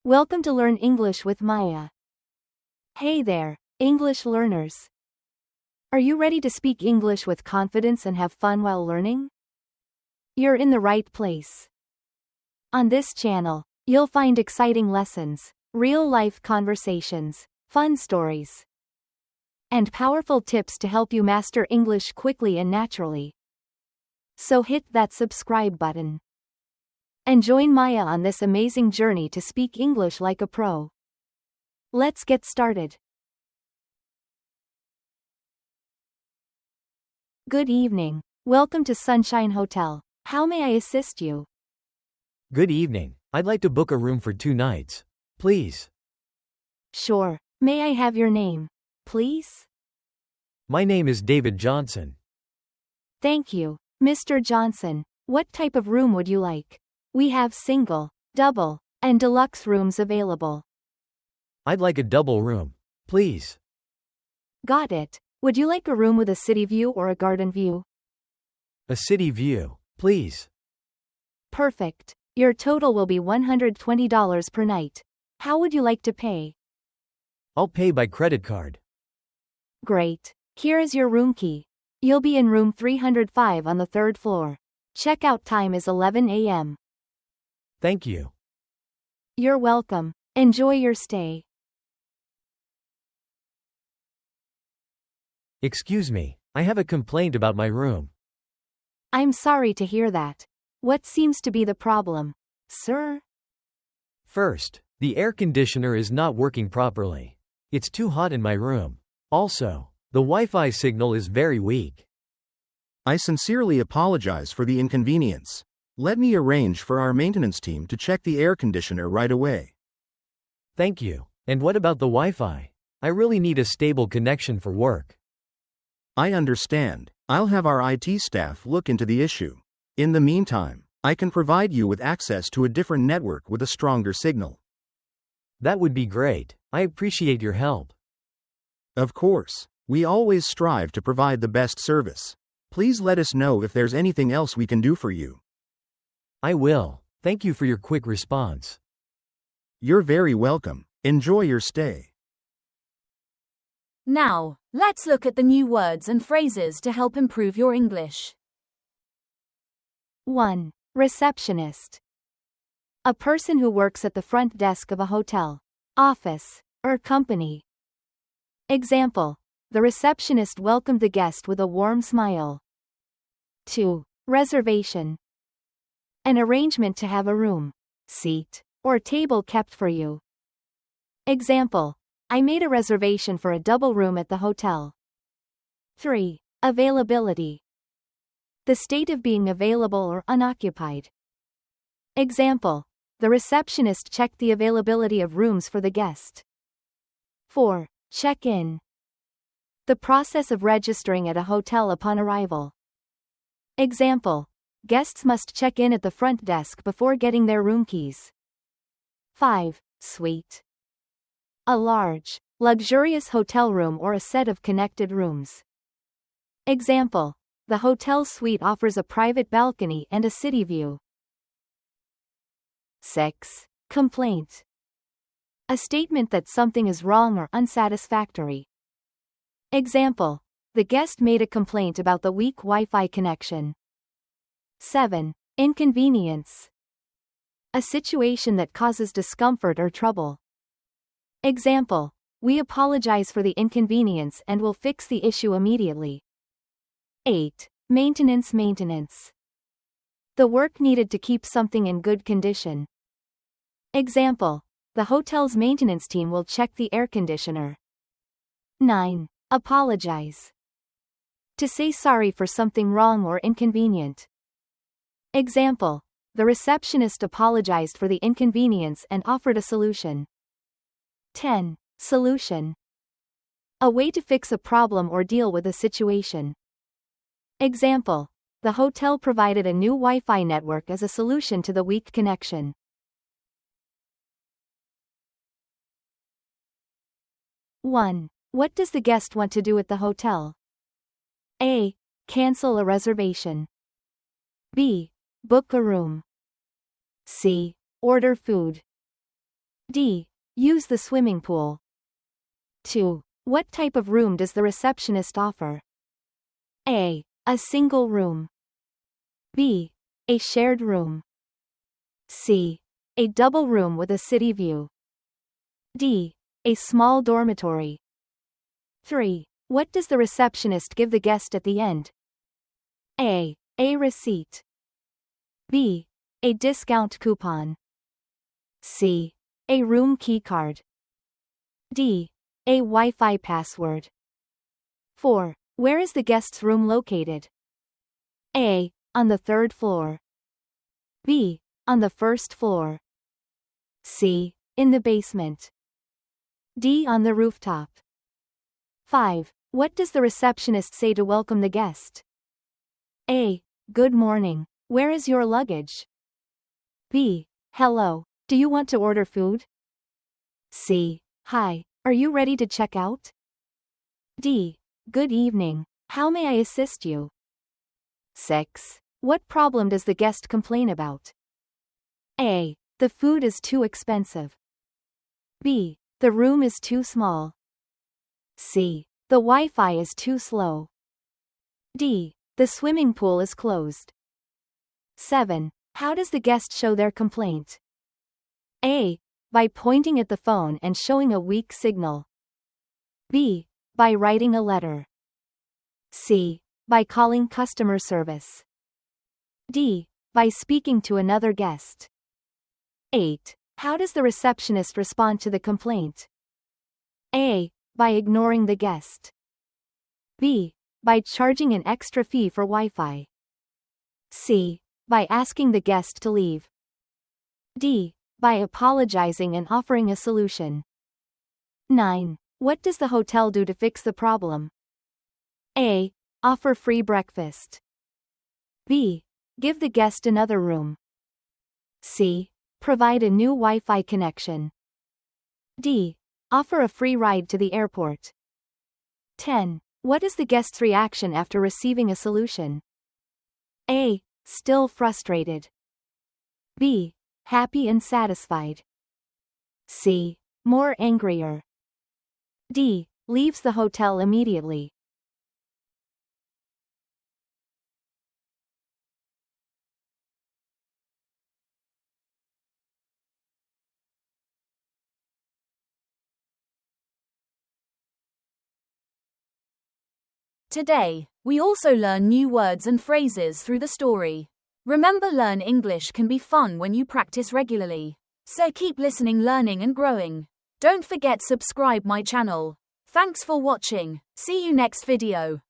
Welcome to Learn English with Maya. Hey there, English learners. Are you ready to speak English with confidence and have fun while learning? You're in the right place. On this channel, you'll find exciting lessons, real-life conversations, fun stories, and powerful tips to help you master English quickly and naturally. So hit that subscribe button and join Maya on this amazing journey to speak English like a pro. Let's get started. Good evening. Welcome to Sunshine Hotel. How may I assist you? Good evening. I'd like to book a room for 2 nights, please. Sure. May I have your name, please? My name is David Johnson. Thank you, Mr. Johnson. What type of room would you like? We have single, double, and deluxe rooms available. I'd like a double room, please. Got it. Would you like a room with a city view or a garden view? A city view, please. Perfect. Your total will be $120 per night. How would you like to pay? I'll pay by credit card. Great. Here is your room key. You'll be in room 305 on the 3rd floor. Checkout time is 11 a.m. Thank you. You're welcome. Enjoy your stay. Excuse me, I have a complaint about my room. I'm sorry to hear that. What seems to be the problem, sir? First, the air conditioner is not working properly. It's too hot in my room. Also, the Wi-Fi signal is very weak. I sincerely apologize for the inconvenience. Let me arrange for our maintenance team to check the air conditioner right away. Thank you. And what about the Wi-Fi? I really need a stable connection for work. I understand. I'll have our IT staff look into the issue. In the meantime, I can provide you with access to a different network with a stronger signal. That would be great. I appreciate your help. Of course, we always strive to provide the best service. Please let us know if there's anything else we can do for you. I will. Thank you for your quick response. You're very welcome. Enjoy your stay. Now, let's look at the new words and phrases to help improve your English. 1. Receptionist. A person who works at the front desk of a hotel, office, or company. Example: the receptionist welcomed the guest with a warm smile. 2. Reservation. An arrangement to have a room, seat, or table kept for you. Example: I made a reservation for a double room at the hotel. 3. Availability. The state of being available or unoccupied. Example: the receptionist checked the availability of rooms for the guest. 4. Check-in. The process of registering at a hotel upon arrival. Example: guests must check in at the front desk before getting their room keys. 5. Suite. A large, luxurious hotel room or a set of connected rooms. Example: the hotel suite offers a private balcony and a city view. 6. Complaint. A statement that something is wrong or unsatisfactory. Example: the guest made a complaint about the weak Wi-Fi connection. 7. Inconvenience. A situation that causes discomfort or trouble. Example: we apologize for the inconvenience and will fix the issue immediately. 8. Maintenance. The work needed to keep something in good condition. Example: the hotel's maintenance team will check the air conditioner. 9. Apologize. To say sorry for something wrong or inconvenient. Example: the receptionist apologized for the inconvenience and offered a solution. 10. Solution. A way to fix a problem or deal with a situation. Example: the hotel provided a new Wi-Fi network as a solution to the weak connection. 1. What does the guest want to do at the hotel? A. Cancel a reservation. B. Book a room. C. Order food. D. Use the swimming pool. 2. What type of room does the receptionist offer? A. A single room. B. A shared room. C. A double room with a city view. D. A small dormitory. 3. What does the receptionist give the guest at the end? A. A receipt. B. A discount coupon. C. A room key card. D. A Wi-Fi password. 4. Where is the guest's room located? A. On the 3rd floor. B. On the 1st floor. C. In the basement. D. On the rooftop. 5. What does the receptionist say to welcome the guest? A. Good morning. Where is your luggage? B. Hello. Do you want to order food? C. Hi. Are you ready to check out? D. Good evening. How may I assist you? 6. What problem does the guest complain about? A. The food is too expensive. B. The room is too small. C. The Wi-Fi is too slow. D. The swimming pool is closed. 7. How does the guest show their complaint? A. By pointing at the phone and showing a weak signal. B. By writing a letter. C. By calling customer service. D. By speaking to another guest. 8. How does the receptionist respond to the complaint? A. By ignoring the guest. B. By charging an extra fee for Wi-Fi. C. By asking the guest to leave. D. By apologizing and offering a solution. 9. What does the hotel do to fix the problem? A. Offer free breakfast. B. Give the guest another room. C. Provide a new Wi-Fi connection. D. Offer a free ride to the airport. 10. What is the guest's reaction after receiving a solution? A. Still frustrated. B. Happy and satisfied. C. More angrier. D. Leaves the hotel immediately. Today, we also learn new words and phrases through the story. Remember, learn English can be fun when you practice regularly. So keep listening, learning and growing. Don't forget subscribe my channel. Thanks for watching. See you next video.